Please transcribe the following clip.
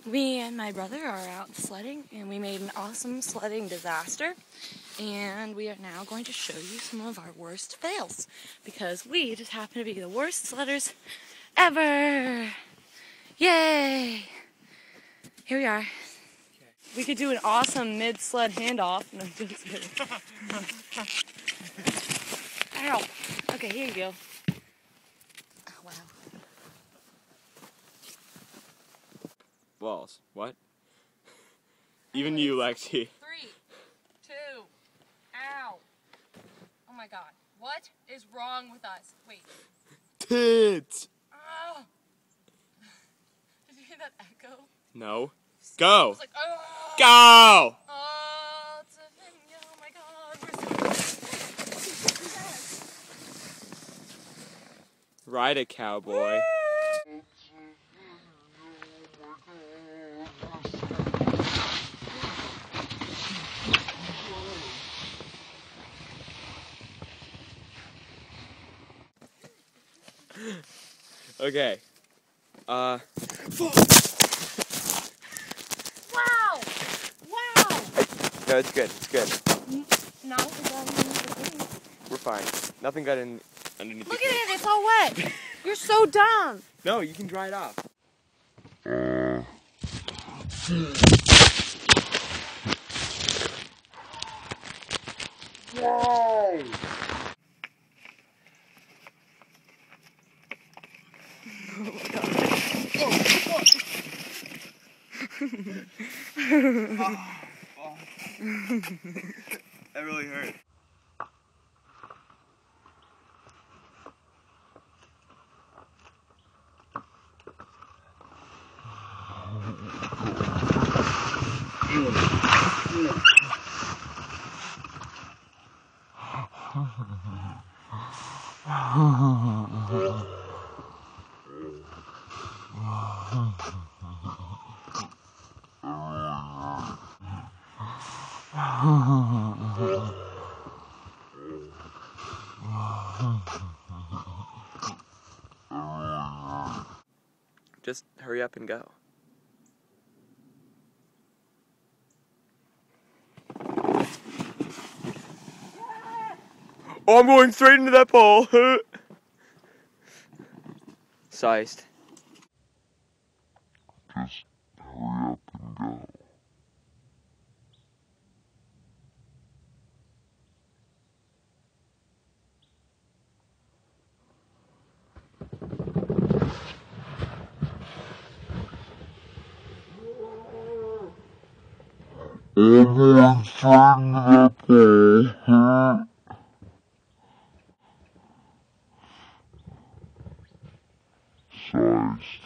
Me and my brother are out sledding, and we made an awesome sledding disaster. And we are now going to show you some of our worst fails, because we just happen to be the worst sledders ever. Yay! Here we are. We could do an awesome mid-sled handoff. No, just kidding. Ow! Okay, here you go. Oh, wow. Walls. What? Even you, Lexi. 3, 2, ow. Oh my god. What is wrong with us? Wait. Tits! Oh. Did you hear that echo? No. Go! It was like, oh. Go! Oh, it's a video. Oh my god. We're so Ride a cowboy. Okay. Wow! Wow! No, it's good. It's good. No, is that We're fine. Nothing got in underneath. Look at it, it's all wet. You're so dumb. No, you can dry it off. Whoa! That really hurt. Just hurry up and go. Oh, I'm going straight into that pole. Sized. Just hurry up and go. Everyone's trying to play, huh? Sized.